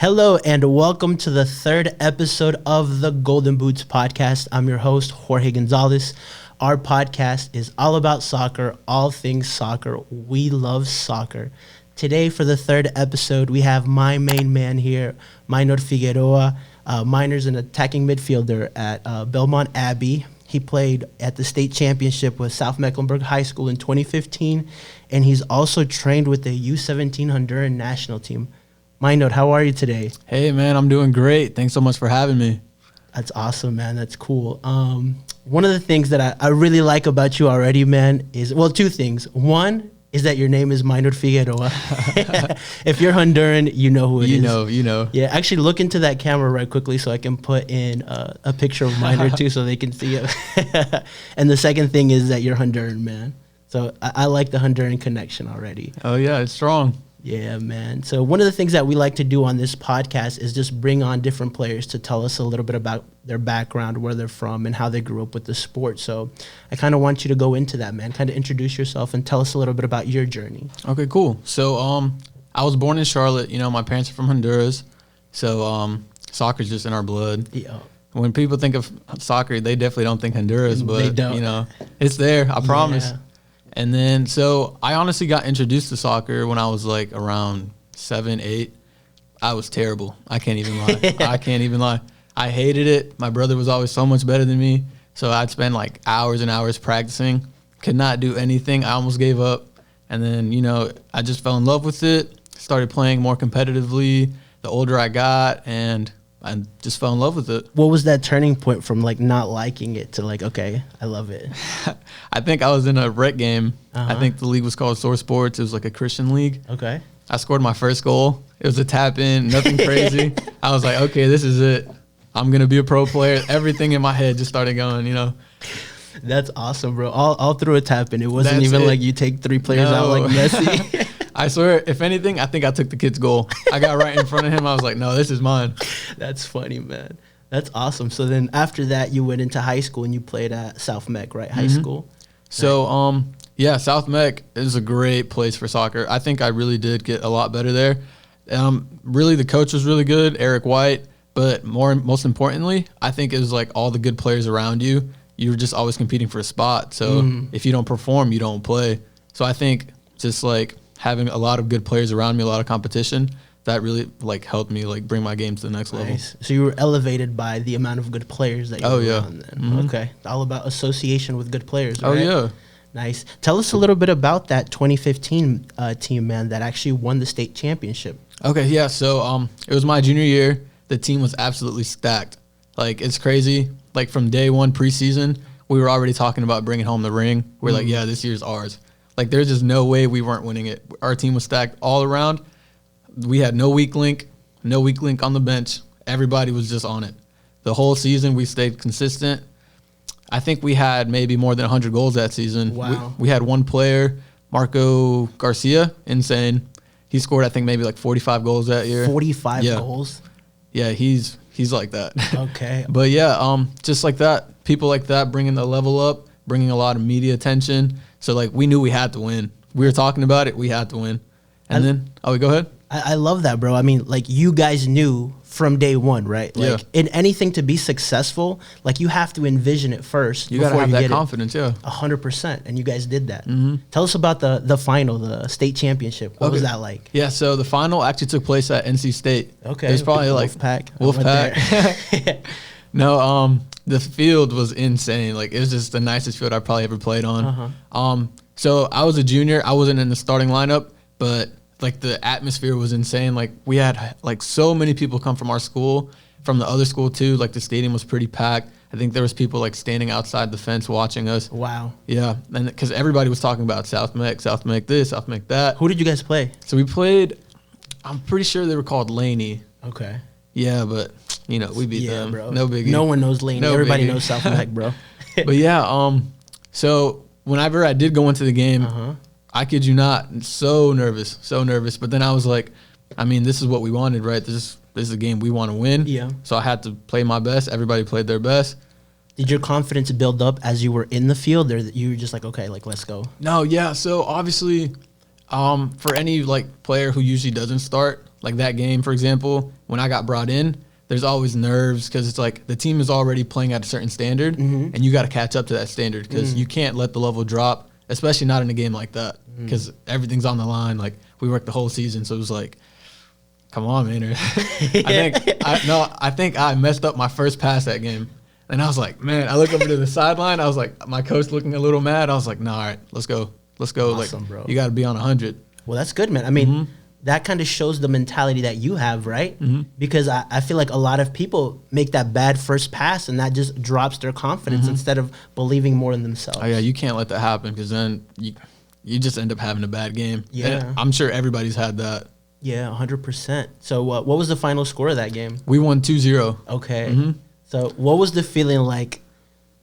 Hello and welcome to the third episode of the Golden Boots podcast. I'm your host, Jorge Gonzalez. Our podcast is all about soccer, all things soccer. We love soccer. Today, for the third episode, we have my main man here, Maynor Figueroa. Maynor's an attacking midfielder at Belmont Abbey. He played at the state championship with South Mecklenburg High School in 2015, and he's also trained with the U-17 Honduran National Team. Maynor, how are you today? Hey, man, I'm doing great. Thanks so much for having me. That's awesome, man. That's cool. One of the things that I really like about you already, man, is, well, two things. One is that your name is Maynor Figueroa. If you're Honduran, you know who it is. You know. Yeah, actually look into that camera right quickly so I can put in a picture of Maynor too so they can see it. And the second thing is that you're Honduran, man. So I like the Honduran connection already. Oh, yeah, it's strong. Yeah, man. So one of the things that we like to do on this podcast is just bring on different players to tell us a little bit about their background, where they're from, and how they grew up with the sport. So I kind of want you to go into that, man. Kind of introduce yourself and tell us a little bit about your journey. Okay, cool. So I was born in Charlotte. You know, my parents are from Honduras. So soccer's just in our blood. Yeah. When people think of soccer, they definitely don't think Honduras, but, They don't. you know, it's there. I promise. Yeah. And then, so I honestly got introduced to soccer when I was like around 7, 8. I was terrible. I can't even lie. I hated it. My brother was always so much better than me. So I'd spend like hours and hours practicing. Could not do anything. I almost gave up. And then, you know, I just fell in love with it. Started playing more competitively the older I got. And I just fell in love with it. What was that turning point from like not liking it to like, okay, I love it? I think I was in a rec game. I think the league was called Source Sports. It was like a Christian league. Okay. I scored my first goal. It was a tap in, nothing crazy. I was like, okay, this is it. I'm going to be a pro player. Everything in my head just started going, you know. That's awesome, bro. All through a tap in. It wasn't even like you take 3 players out like Messi. I swear, if anything, I think I took the kid's goal. I got right in front of him. I was like, no, this is mine. That's funny, man. That's awesome. So then after that, you went into high school and you played at South Mech, right? High school? So, yeah, South Mech is a great place for soccer. I think I really did get a lot better there. Really, the coach was really good, Eric White. But most importantly, I think it was like all the good players around you. You were just always competing for a spot. So if you don't perform, you don't play. So I think just like having a lot of good players around me, a lot of competition, that really like helped me like bring my game to the next level. So you were elevated by the amount of good players that you were on then. Okay. All about association with good players, right? Oh, yeah. Nice. Tell us a little bit about that 2015 team, man, that actually won the state championship. Okay, yeah. So it was my junior year. The team was absolutely stacked. Like, it's crazy. Like, from day one preseason, we were already talking about bringing home the ring. We're like, yeah, this year's ours. Like, there's just no way we weren't winning it. Our team was stacked all around. We had no weak link on the bench. Everybody was just on it. The whole season, we stayed consistent. I think we had maybe more than 100 goals that season. Wow. We had one player, Marco Garcia, insane. He scored, I think, maybe like 45 goals that year. 45 goals? Yeah, he's like that. Okay. But yeah, just like that, people like that bringing the level up, bringing a lot of media attention. So like we knew we had to win. We were talking about it. We had to win. And then, go ahead. I love that, bro. I mean, like, you guys knew from day one, right? Like, in anything to be successful, like, you have to envision it first. You got to have that confidence, 100%, and you guys did that. Tell us about the final, the state championship. What was that like? Yeah, so the final actually took place at NC State. Okay. There's probably like Wolfpack. No, the field was insane. Like, it was just the nicest field I probably ever played on. So I was a junior. I wasn't in the starting lineup, but like the atmosphere was insane. Like, we had like so many people come from our school, from the other school too. Like, the stadium was pretty packed. I think there was people like standing outside the fence watching us. Wow. Yeah, and because everybody was talking about South Mech this, South Mech that. Who did you guys play? So we played, I'm pretty sure they were called Laney. Okay. Yeah, but you know, we beat them. Bro. No biggie. No one knows Laney. Everybody knows South Mech, bro. But yeah, so whenever I did go into the game, I kid you not, so nervous. But then I was like, I mean, this is what we wanted, right? This is a game we want to win. Yeah. So I had to play my best. Everybody played their best. Did your confidence build up as you were in the field, or you were just like, okay, like, let's go? No, yeah. So obviously, for any like player who usually doesn't start, like that game, for example, when I got brought in, there's always nerves because it's like the team is already playing at a certain standard, and you got to catch up to that standard because you can't let the level drop, especially not in a game like that because everything's on the line. Like, we worked the whole season, so it was like, come on, Maynor. I think I messed up my first pass that game. And I was like, man, I look over to the sideline. I was like, my coach looking a little mad. I was like, nah, all right, let's go. Awesome, like, bro. You got to be on 100. Well, that's good, man. I mean, that kind of shows the mentality that you have, right? Because I feel like a lot of people make that bad first pass, and that just drops their confidence instead of believing more in themselves. Oh, yeah, you can't let that happen because then you just end up having a bad game. Yeah. And I'm sure everybody's had that. Yeah, 100%. So what was the final score of that game? We won 2-0. Okay. So what was the feeling like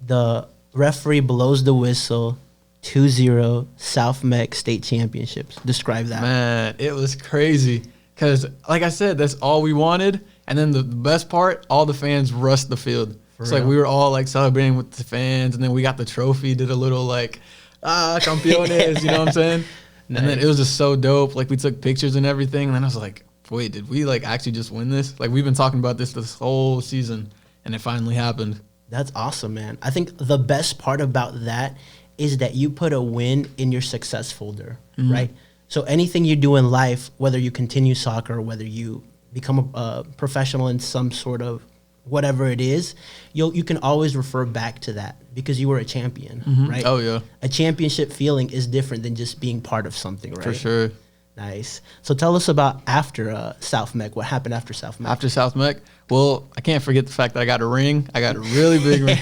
the referee blows the whistle, 2-0, South Meck State Championships? Describe that. Man, it was crazy because, like I said, that's all we wanted. And then the best part, all the fans rushed the field. It's like we were all like celebrating with the fans, and then we got the trophy, did a little like, campeones, you know what I'm saying? Nice. And then it was just so dope. Like, we took pictures and everything, and then I was like, wait, did we like actually just win this? Like, we've been talking about this whole season. And it finally happened. That's awesome, man. I think the best part about that is that you put a win in your success folder, right? So anything you do in life, whether you continue soccer, whether you become a professional in some sort of whatever it is, you can always refer back to that because you were a champion, right? Oh, yeah. A championship feeling is different than just being part of something, right? For sure. Nice. So tell us about after South Meck. What happened after South Meck? After South Meck? Well, I can't forget the fact that I got a ring. I got a really big ring.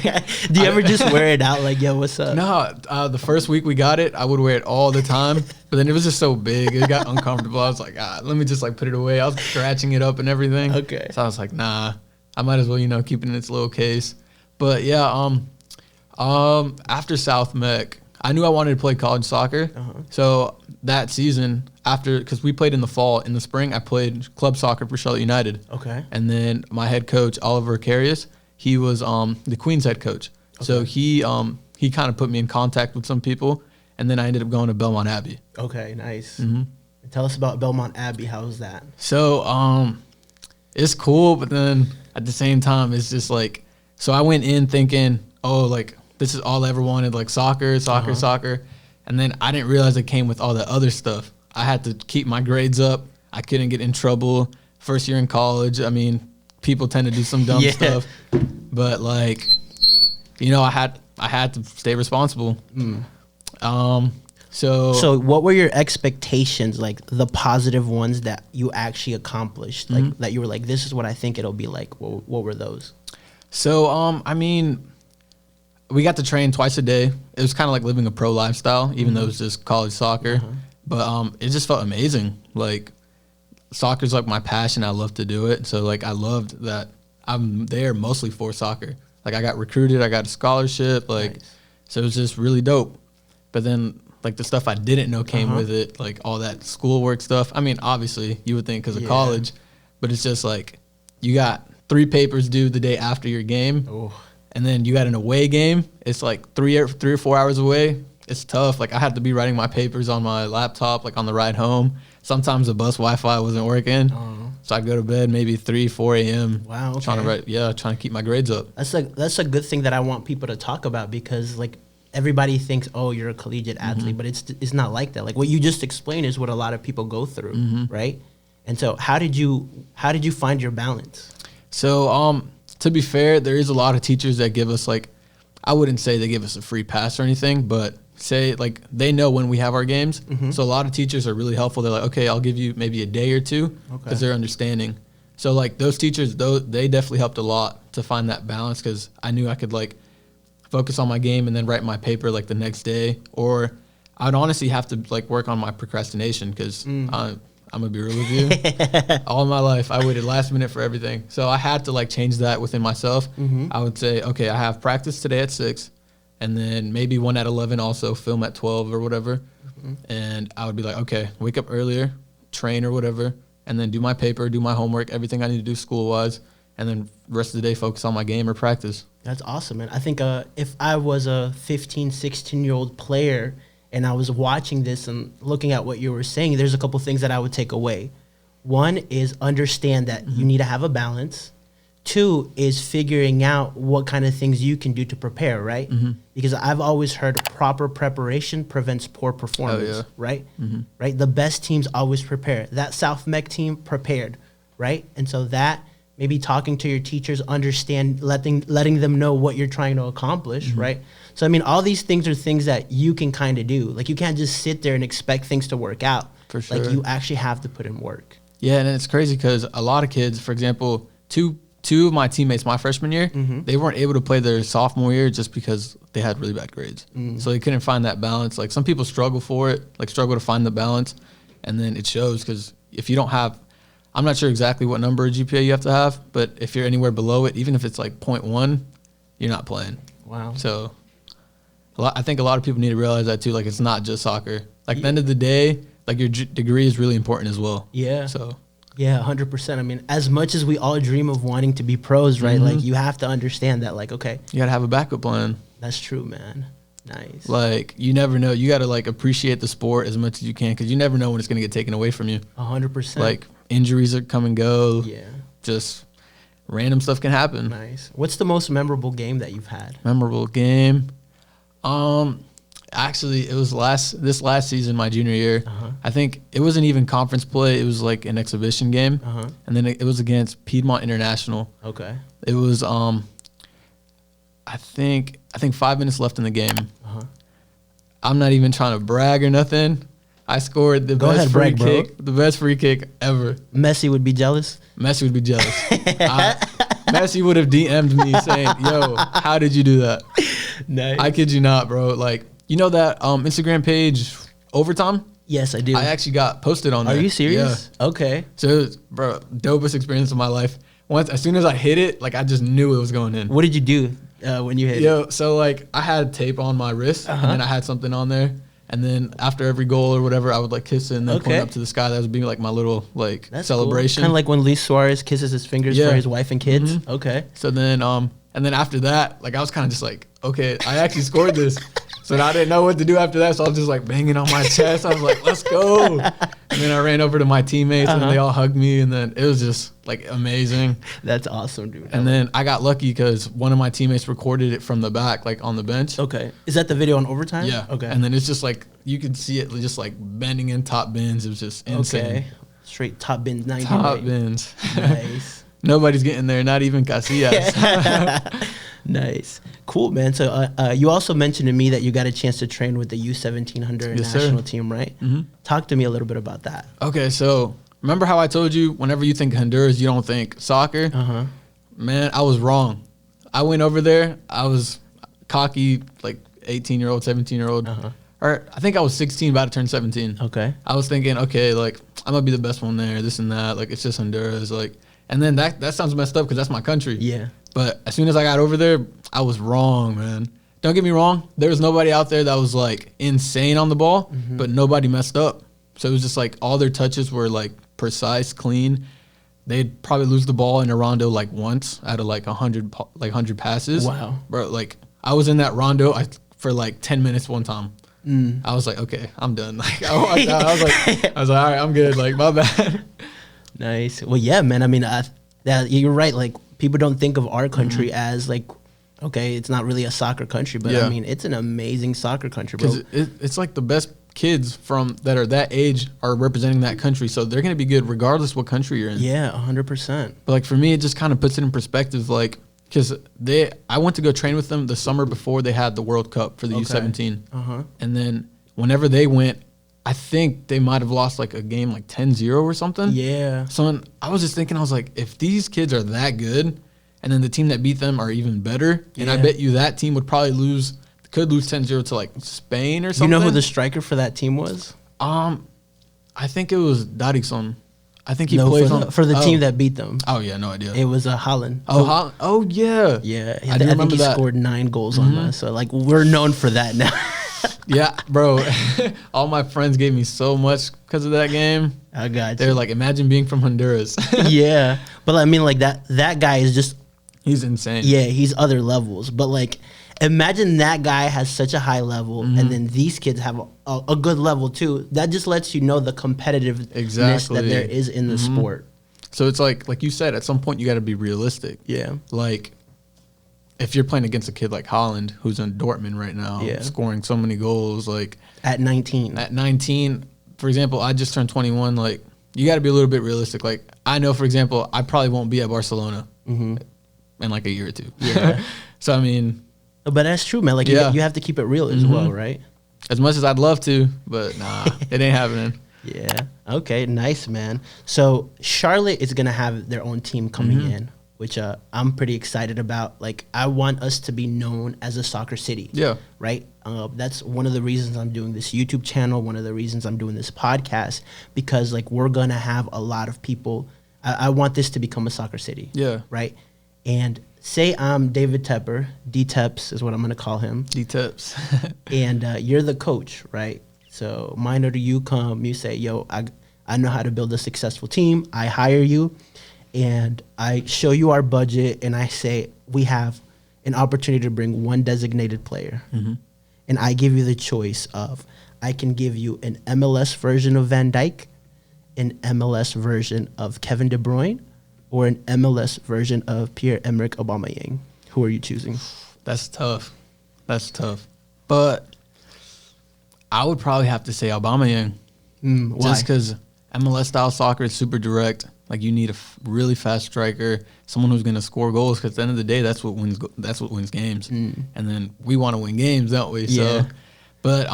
Do you ever just wear it out like, yo, what's up? No, the first week we got it, I would wear it all the time. But then it was just so big. It got uncomfortable. I was like, let me just like put it away. I was scratching it up and everything. Okay. So I was like, nah, I might as well, keep it in its little case. But yeah, after South Meck, I knew I wanted to play college soccer. So that season, because we played in the fall, in the spring, I played club soccer for Charlotte United. Okay. And then my head coach, Oliver Carius, he was the Queens head coach. Okay. So he kind of put me in contact with some people, and then I ended up going to Belmont Abbey. Okay, nice. Tell us about Belmont Abbey. How was that? So it's cool, but then at the same time, it's just like, so I went in thinking, oh, like, this is all I ever wanted, like soccer. And then I didn't realize it came with all the other stuff. I had to keep my grades up. I couldn't get in trouble. First year in college, I mean, people tend to do some dumb stuff. But like, I had to stay responsible. So what were your expectations, like the positive ones that you actually accomplished? Like that you were like, this is what I think it'll be like. What were those? So, I mean, we got to train twice a day. It was kind of like living a pro lifestyle, even though it was just college soccer. But it just felt amazing. Like, soccer's like my passion. I love to do it. So, like, I loved that I'm there mostly for soccer. Like, I got recruited. I got a scholarship. Like, so it was just really dope. But then, like, the stuff I didn't know came with it, like all that schoolwork stuff. I mean, obviously, you would think because of college. But it's just like, you got 3 papers due the day after your game. And then you got an away game. It's like 3 or 4 hours away. It's tough. Like, I had to be writing my papers on my laptop, like on the ride home. Sometimes the bus Wi-Fi wasn't working. So I'd go to bed maybe 3, 4 a.m. Wow. Okay. Trying to keep my grades up. That's a good thing that I want people to talk about because, like, everybody thinks, oh, you're a collegiate athlete, but it's not like that. Like, what you just explained is what a lot of people go through, right? And so how did you find your balance? So, to be fair, there is a lot of teachers that give us, like, I wouldn't say they give us a free pass or anything, but say, like, they know when we have our games. So a lot of teachers are really helpful. They're like, okay, I'll give you maybe a day or two because they're understanding. So, like, those teachers, they definitely helped a lot to find that balance because I knew I could, like, focus on my game and then write my paper, like, the next day. Or I'd honestly have to, like, work on my procrastination because I'm going to be real with you. All my life, I waited last minute for everything. So I had to, like, change that within myself. I would say, okay, I have practice today at 6, and then maybe one at 11 also, film at 12 or whatever. And I would be like, okay, wake up earlier, train or whatever, and then do my paper, do my homework, everything I need to do school-wise, and then the rest of the day focus on my game or practice. That's awesome, man. I think if I was a 15, 16-year-old player and I was watching this and looking at what you were saying, there's a couple things that I would take away. One is understand that you need to have a balance. Two is figuring out what kind of things you can do to prepare, right? Because I've always heard proper preparation prevents poor performance, right? Right? The best teams always prepare. That South Mech team prepared, right? And so that maybe talking to your teachers, letting them know what you're trying to accomplish, right? So, I mean, all these things are things that you can kind of do. Like, you can't just sit there and expect things to work out. For sure. Like, you actually have to put in work. Yeah, and it's crazy because a lot of kids, for example, two of my teammates my freshman year, they weren't able to play their sophomore year just because they had really bad grades. So they couldn't find that balance. Like, some people struggle for it, like struggle to find the balance, and then it shows because if you don't have, I'm not sure exactly what number of GPA you have to have, but if you're anywhere below it, even if it's like 0.1, you're not playing. Wow. So I think a lot of people need to realize that too. Like, it's not just soccer. Like, at the end of the day, like, your degree is really important as well. Yeah. So. Yeah, 100%. I mean, as much as we all dream of wanting to be pros, right? Like, you have to understand that, like, okay. You got to have a backup plan. That's true, man. Nice. Like, you never know. You got to, like, appreciate the sport as much as you can because you never know when it's going to get taken away from you. 100%. Like, injuries are come and go. Yeah. Just random stuff can happen. Nice. What's the most memorable game that you've had? Memorable game? Actually, it was this last season, my junior year. I think it wasn't even conference play. It was like an exhibition game, and then it was against Piedmont International. Okay. It was I think 5 minutes left in the game. I'm not even trying to brag or nothing. I scored the best free kick ever. Messi would be jealous. Messi would be jealous. Messi would have DM'd me saying, "Yo, how did you do that?" Nice. I kid you not, bro. Like, you know that Instagram page, Overtime? Yes, I do. I actually got posted on there. Are you serious? Yeah. Okay. So, it was, bro, dopest experience of my life. As soon as I hit it, like, I just knew it was going in. What did you do when you hit it? So, like, I had tape on my wrist, and then I had something on there. And then after every goal or whatever, I would, like, kiss it and then point up to the sky. That was being, like, my little, like, that's celebration. Cool. Kind of like when Luis Suarez kisses his fingers for his wife and kids. Okay. So then, and then after that, like, I was kind of just like, okay, I actually scored this. So I didn't know what to do after that. So I was just like banging on my chest. I was like, let's go. And then I ran over to my teammates and they all hugged me. And then it was just like amazing. That's awesome, dude. And then I got lucky because one of my teammates recorded it from the back, like on the bench. Okay. Is that the video on Overtime? Yeah. Okay. And then it's just like, you could see it just like bending in top bins. It was just insane. Okay. Straight top bins, 90. Top bins. Nice. Nobody's getting there, not even Casillas. Nice. Cool, man. So you also mentioned to me that you got a chance to train with the U-17 Honduran National Team, right? Talk to me a little bit about that. Okay, so remember how I told you whenever you think Honduras, you don't think soccer? Man, I was wrong. I went over there. I was cocky, like 18-year-old, 17-year-old. Or I think I was 16, about to turn 17. Okay. I was thinking, okay, like, I'm going to be the best one there, this and that. Like, it's just Honduras. Like, and then that sounds messed up because that's my country. Yeah. But as soon as I got over there, I was wrong, man. Don't get me wrong. There was nobody out there that was, like, insane on the ball, but nobody messed up. So it was just, like, all their touches were, like, precise, clean. They'd probably lose the ball in a rondo, like, once out of, like, 100 passes. Wow. Bro, like, I was in that rondo for, like, 10 minutes one time. I was like, okay, I'm done. Like, I walked out. I was like, all right, I'm good. Like, my bad. Nice. Well, yeah, man. I mean, you're right. Like, people don't think of our country as like, okay, it's not really a soccer country, but I mean, it's an amazing soccer country, bro. It's like the best kids that are that age are representing that country, so they're gonna be good regardless what country you're in. Yeah, 100%. But like for me, it just kind of puts it in perspective, like because I went to go train with them the summer before they had the World Cup for the U-17, and then whenever they went, I think they might have lost like a game like 10-0 or something. Yeah. So I was just thinking, I was like, if these kids are that good, and then the team that beat them are even better, and I bet you that team would probably could lose 10-0 to like Spain or something. You know who the striker for that team was? I think it was Darikson. I think he plays for the team that beat them. Oh yeah, no idea. It was Holland. Oh, Holland. Oh yeah. Yeah, I think he scored 9 goals on us. So like we're known for that now. Yeah, bro. All my friends gave me so much because of that game. I got you. They're like, imagine being from Honduras. Yeah, but I mean, like that guy is just. He's insane. Yeah, he's other levels. But like Imagine that guy has such a high level, and then these kids have a good level too. That just lets you know the competitiveness that there is in the sport. So it's like you said, at some point you got to be realistic. Yeah. Like, if you're playing against a kid like Holland, who's in Dortmund right now, scoring so many goals, like at 19. At 19, for example, I just turned 21. Like, you got to be a little bit realistic. Like, I know, for example, I probably won't be at Barcelona in like a year or two. Yeah. So I mean. But that's true, man. Like, you have to keep it real as well, right? As much as I'd love to, but nah, it ain't happening. Yeah. Okay, nice, man. So Charlotte is going to have their own team coming in, which I'm pretty excited about. Like, I want us to be known as a soccer city. Yeah. Right? That's one of the reasons I'm doing this YouTube channel, one of the reasons I'm doing this podcast, because, like, we're going to have a lot of people. I want this to become a soccer city. Yeah. Right? And say I'm David Tepper, D-Teps is what I'm going to call him. D-Teps. And you're the coach, right? So, Maynor, you come, you say, yo, I know how to build a successful team. I hire you, and I show you our budget, and I say, we have an opportunity to bring one designated player. And I give you the choice of, I can give you an MLS version of Van Dijk, an MLS version of Kevin De Bruyne, or an MLS version of Pierre-Emerick Aubameyang. Who are you choosing? That's tough. But I would probably have to say Aubameyang. Why? Just because MLS style soccer is super direct. Like, you need a really fast striker, someone who's going to score goals. Because at the end of the day, that's what wins games. And then we want to win games, don't we? Yeah. So, but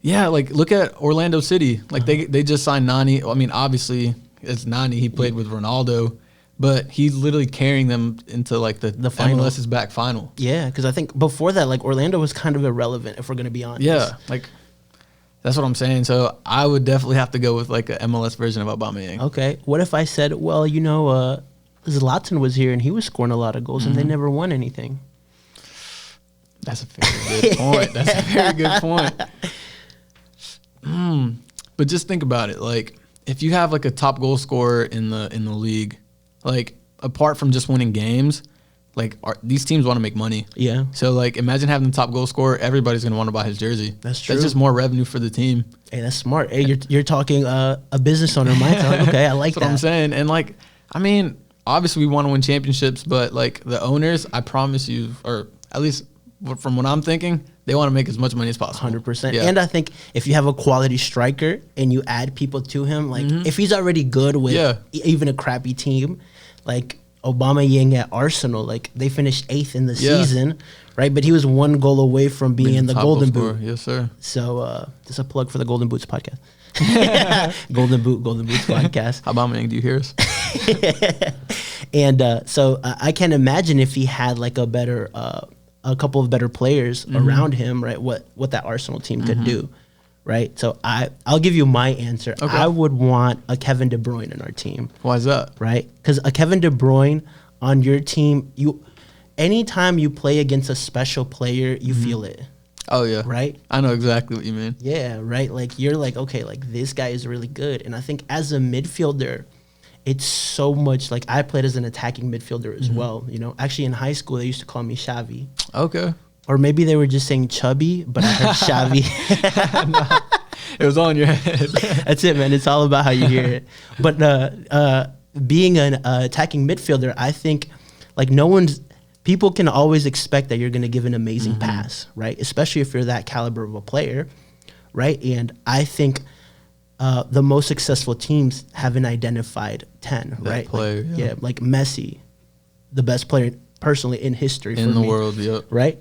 yeah, like, look at Orlando City. Like, they just signed Nani. I mean, obviously it's Nani. He played with Ronaldo. But he's literally carrying them into, like, the final. MLS's back final. Yeah, because I think before that, like, Orlando was kind of irrelevant, if we're going to be honest. Yeah, like, that's what I'm saying. So I would definitely have to go with, like, a MLS version of Aubameyang. Okay. What if I said, well, you know, Zlatan was here and he was scoring a lot of goals and they never won anything? That's a very good point. That's a very good point. But just think about it. Like, if you have, like, a top goal scorer in the league, like, apart from just winning games, like, these teams want to make money. Yeah. So, like, imagine having the top goal scorer. Everybody's going to want to buy his jersey. That's true. That's just more revenue for the team. Hey, that's smart. Hey, you're talking a business owner mindset. Okay, I like that. That's what I'm saying. And, like, I mean, obviously we want to win championships, but, like, the owners, I promise you, or at least from what I'm thinking, they want to make as much money as possible. 100%. Yeah. And I think if you have a quality striker and you add people to him, like, if he's already good with even a crappy team, like Aubameyang at Arsenal, like, they finished 8th in the season, right? But he was 1 goal away from being in the Golden Boot. Yes, sir. So just a plug for the Golden Boots podcast. Golden Boots podcast. Aubameyang, do you hear us? And so I can imagine if he had, like, a couple of better players around him, right? What that Arsenal team could do, right? So I'll give you my answer. Okay. I would want a Kevin De Bruyne in our team. Why is that? Right? Because a Kevin De Bruyne on your team, anytime you play against a special player, you feel it. Oh yeah, right. I know exactly what you mean. Yeah, right. Like, you're like, okay, like, this guy is really good, and I think as a midfielder, it's so much, like, I played as an attacking midfielder as well. You know, actually in high school they used to call me Xavi. Okay. Or maybe they were just saying chubby, but I heard Xavi. No, it was on your head. That's it, man. It's all about how you hear it. But being an attacking midfielder, I think, like, people can always expect that you're going to give an amazing pass, right? Especially if you're that caliber of a player, right? And I think the most successful teams have an identified 10, that right? Player, like, like Messi, the best player personally in history in the world, right?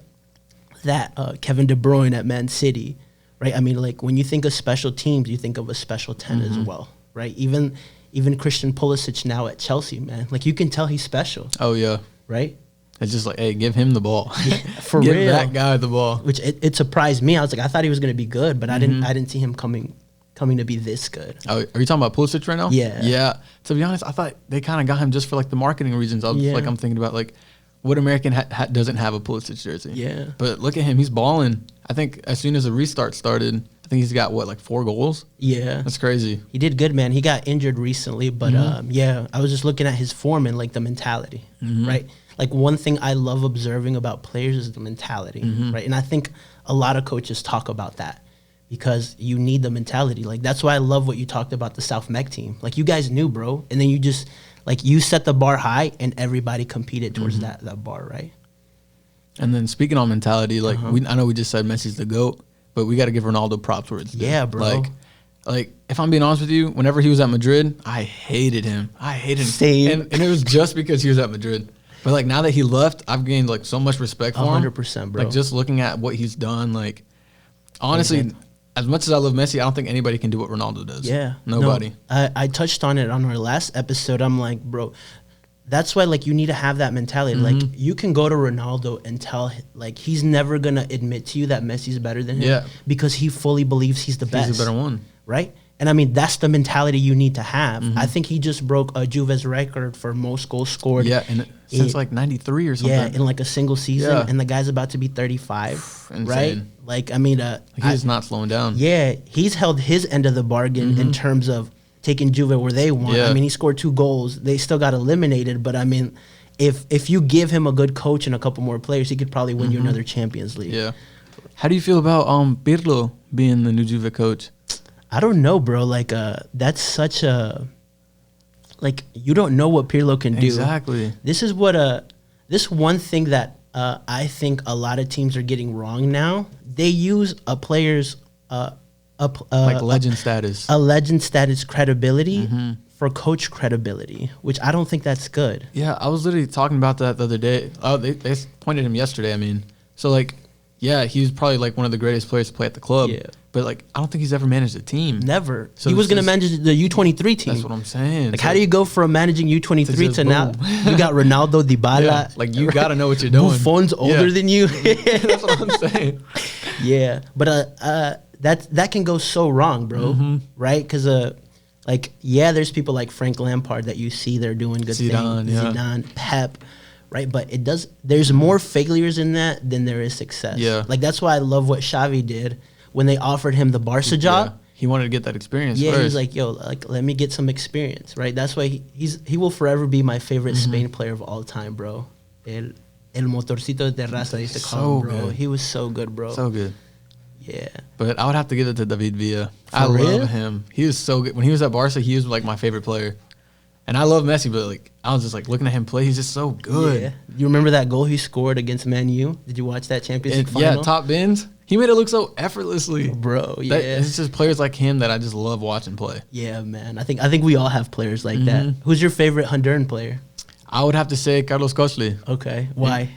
That Kevin De Bruyne at Man City, right? I mean, like, when you think of special teams, you think of a special 10 as well, right? Even Christian Pulisic now at Chelsea, man, like, you can tell he's special. Oh yeah, right. It's just like, hey, give him the ball. For give real, that guy the ball. Which it surprised me. I was like, I thought he was going to be good, but I didn't see him coming to be this good. Oh, are you talking about Pulisic right now? Yeah. Yeah. To be honest, I thought they kind of got him just for, like, the marketing reasons. I'm thinking about, like, what American doesn't have a Pulisic jersey? Yeah. But look at him. He's balling. I think as soon as the restart started, I think he's got, like 4 goals? Yeah. That's crazy. He did good, man. He got injured recently, but, I was just looking at his form and, like, the mentality, right? like one thing I love observing about players is the mentality, right? And I think a lot of coaches talk about that because you need the mentality. Like that's why I love what you talked about the South Mech team. Like you guys knew, bro, and then you just like you set the bar high and everybody competed towards that bar, right? And then speaking on mentality, like I know we just said Messi's the GOAT, but we got to give Ronaldo props where it's due. Yeah, bro. Like if I'm being honest with you, whenever he was at Madrid, I hated him. Same. And it was just because he was at Madrid. But like now that he left, I've gained like so much respect for him. 100%, bro. Like just looking at what he's done, like honestly, as much as I love Messi, I don't think anybody can do what Ronaldo does. Yeah. Nobody. No, I touched on it on our last episode. I'm like, bro, that's why like you need to have that mentality. Like you can go to Ronaldo and tell like he's never gonna admit to you that Messi's better than him because he fully believes he's the best. He's the better one. Right? And I mean that's the mentality you need to have. I think he just broke a Juve's record for most goals scored. Yeah, and since like 93 or something. Yeah, in like a single season. Yeah. And the guy's about to be 35. Insane. Right? Like I mean he's not slowing down. Yeah, he's held his end of the bargain in terms of taking Juve where they want. I mean, he scored 2 goals. They still got eliminated, but I mean, if you give him a good coach and a couple more players, he could probably win you another Champions League. Yeah. How do you feel about Pirlo being the new Juve coach? I don't know, bro. Like, that's such a like you don't know what Pirlo can do. Exactly. This is what this one thing that I think a lot of teams are getting wrong now. They use a player's like legend status. A legend status credibility for coach credibility, which I don't think that's good. Yeah, I was literally talking about that the other day. Oh, they pointed him yesterday, I mean. So, like, yeah, he was probably, like, one of the greatest players to play at the club. Yeah. But, like, I don't think he's ever managed a team. Never. So he was going to manage the U23 team. That's what I'm saying. Like, how do you go from managing U23 to now? You got Ronaldo, Dybala. Yeah, like, you got to know what you're doing. Buffon's older than you. That's what I'm saying. Yeah. But that can go so wrong, bro. Right? Because, like, yeah, there's people like Frank Lampard that you see they're doing good things. Zidane, Pep. Right, but there's more failures in that than there is success. Yeah. Like, that's why I love what Xavi did when they offered him the Barca job. Yeah. He wanted to get that experience first. He was like, yo, like, let me get some experience, right? That's why he will forever be my favorite Spain player of all time, bro. El motorcito de raza, they used to call him, bro. Good. He was so good, bro. So good. Yeah. But I would have to give it to David Villa. I love him. He was so good. When he was at Barca, he was, like, my favorite player. And I love Messi, but like I was just like looking at him play. He's just so good. Yeah. You remember that goal he scored against Man U? Did you watch that Champions League final? Yeah, top bins. He made it look so effortlessly, bro. Yeah, it's just players like him that I just love watching play. Yeah, man. I think we all have players like that. Who's your favorite Honduran player? I would have to say Carlos Cosley. Okay, why? Yeah.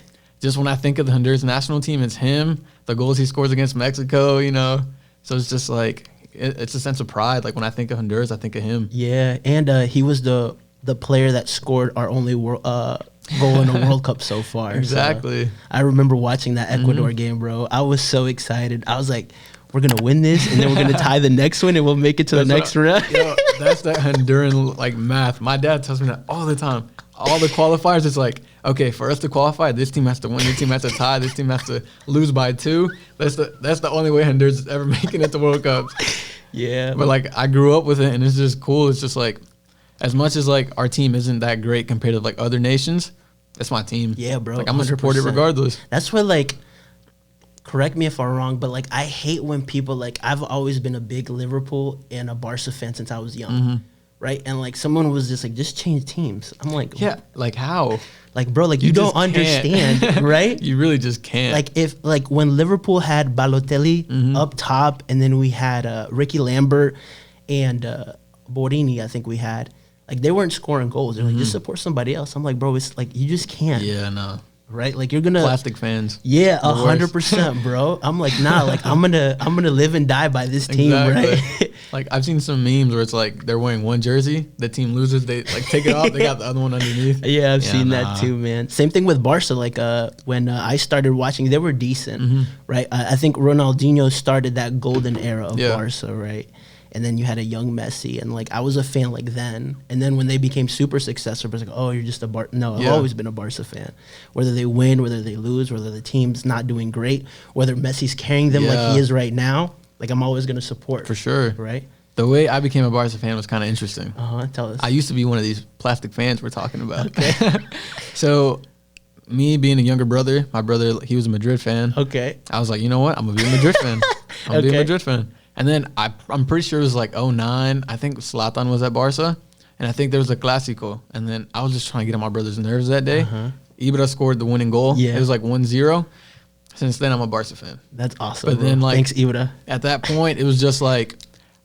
Just when I think of the Honduras national team, it's him. The goals he scores against Mexico, you know. So it's just like it's a sense of pride. Like when I think of Honduras, I think of him. Yeah, and he was the player that scored our only goal in a World Cup so far. Exactly. So I remember watching that Ecuador game, bro. I was so excited. I was like, we're going to win this, and then we're going to tie the next one, and we'll make it to the next round. Yo, that's that Honduran, like, math. My dad tells me that all the time. All the qualifiers, it's like, okay, for us to qualify, this team has to win, this team has to tie, this team has to lose by 2. That's the only way Honduras is ever making it to World Cups. Yeah. But, like, I grew up with it, and it's just cool. It's just, like, as much as, like, our team isn't that great compared to, like, other nations, that's my team. Yeah, bro. Like, I'm going to support it regardless. That's what, like, correct me if I'm wrong, but, like, I hate when people, like, I've always been a big Liverpool and a Barca fan since I was young, right? And, like, someone was just like, just change teams. I'm like, yeah, like, how? Like, bro, like, you don't understand, right? You really just can't. Like, when Liverpool had Balotelli up top, and then we had Ricky Lambert and Borini, I think we had. Like, they weren't scoring goals. They're like, just support somebody else. I'm like, bro, it's like, you just can't. Yeah, no. Right? Like, you're going to. Plastic fans. Yeah, 100%, bro. I'm like, nah, like, I'm gonna live and die by this team, right? Like, I've seen some memes where it's like, they're wearing one jersey, the team loses, they, like, take it off, they got the other one underneath. Yeah, I've seen that too, man. Same thing with Barca. Like, when I started watching, they were decent, right? I think Ronaldinho started that golden era of Barca, right? And then you had a young Messi, and like I was a fan like then. And then when they became super successful, it was like, oh, you're just a No, I've always been a Barca fan. Whether they win, whether they lose, whether the team's not doing great, whether Messi's carrying them like he is right now, like I'm always gonna support. For sure, right? The way I became a Barca fan was kind of interesting. Tell us. I used to be one of these plastic fans we're talking about. Okay. So me being a younger brother, my brother, he was a Madrid fan. Okay. I was like, you know what? I'm going to be a Madrid fan. I'm going to be a Madrid fan. And then I'm pretty sure it was like 09. I think Zlatan was at Barca. And I think there was a Clásico. And then I was just trying to get on my brother's nerves that day. Ibra scored the winning goal. Yeah. It was like 1-0. Since then, I'm a Barca fan. That's awesome. But then, like, thanks, Ibra. At that point, it was just like,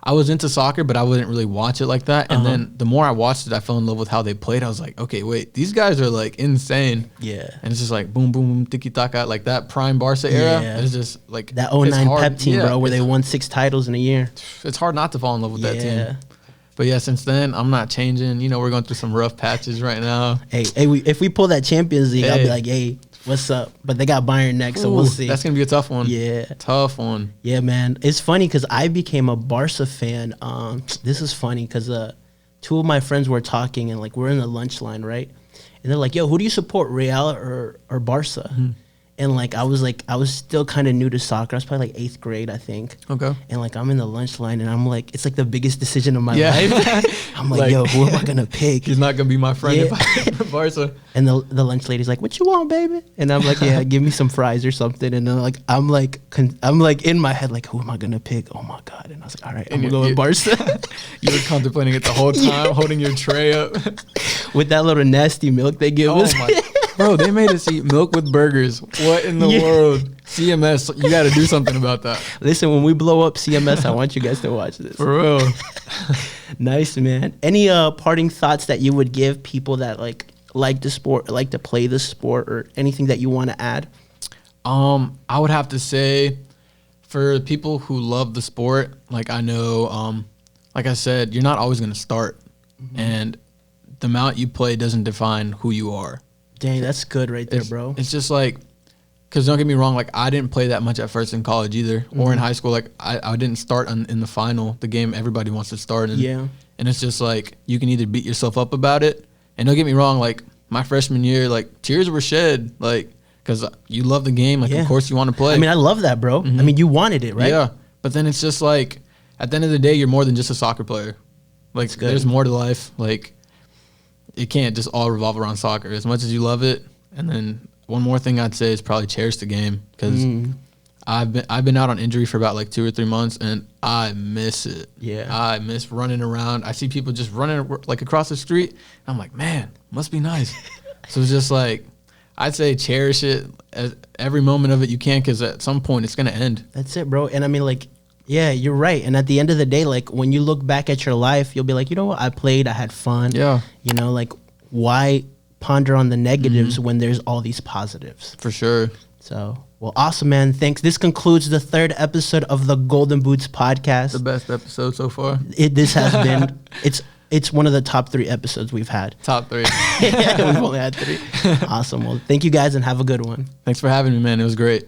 I was into soccer, but I wouldn't really watch it like that. And then the more I watched it, I fell in love with how they played. I was like, okay, wait, these guys are like insane. Yeah. And it's just like boom, boom, boom, tiki-taka. Like that prime Barca era. Yeah. It's just like That 09 Pep team, bro, where they won 6 titles in a year. It's hard not to fall in love with that Yeah. team. But yeah, since then, I'm not changing. You know, we're going through some rough patches right now. Hey, if we pull that Champions League, I'll be like, hey, what's up? But they got Bayern next, so we'll see. That's going to be a tough one. Yeah. Tough one. Yeah, man. It's funny because I became a Barca fan. This is funny because 2 of my friends were talking and, like, we're in the lunch line, right? And they're like, yo, who do you support, Real or Barca? And, like, I was still kind of new to soccer. I was probably, like, 8th grade, I think. Okay. And, like, I'm in the lunch line, and I'm like, it's, like, the biggest decision of my life. I'm like, yo, who am I going to pick? He's not going to be my friend if I Barca. And the lunch lady's like, what you want, baby? And I'm like, yeah, give me some fries or something. And then, like, I'm like in my head, like, who am I going to pick? Oh, my God. And I was like, all right, I'm going to go with Barca. You were contemplating it the whole time, holding your tray up. With that little nasty milk they give us. Bro, they made us eat milk with burgers. What in the world? CMS, you got to do something about that. Listen, when we blow up CMS, I want you guys to watch this. For real. Nice, man. Any parting thoughts that you would give people that like the sport, like to play the sport, or anything that you want to add? I would have to say, for people who love the sport, like I know, like I said, you're not always going to start. And the amount you play doesn't define who you are. Dang, that's good right there, bro. It's just like, because don't get me wrong, like I didn't play that much at first in college either, or in high school. Like I didn't start in the final, the game everybody wants to start in. Yeah. And it's just like, you can either beat yourself up about it, and don't get me wrong, like my freshman year, like tears were shed, like, because you love the game, like of course you want to play. I mean, I love that, bro. I mean, you wanted it, right? Yeah. But then it's just like, at the end of the day, you're more than just a soccer player. Like there's more to life. Like it can't just all revolve around soccer. As much as you love it, and then one more thing I'd say is probably cherish the game, because I've been out on injury for about like 2 or 3 months, and I miss it. Yeah, I miss running around. I see people just running like across the street. And I'm like, man, must be nice. So it's just like, I'd say cherish it every moment of it you can, because at some point it's gonna end. That's it, bro. And I mean, like, yeah, you're right. And at the end of the day, like when you look back at your life, you'll be like, you know what, I played, I had fun. Yeah. You know, like why ponder on the negatives when there's all these positives? For sure. So, well, awesome, man. Thanks. This concludes the 3rd episode of the Golden Boots podcast. The best episode so far. This has been, it's one of the top 3 episodes we've had. Top 3. We've only had 3. Awesome. Well, thank you guys and have a good one. Thanks for having me, man. It was great.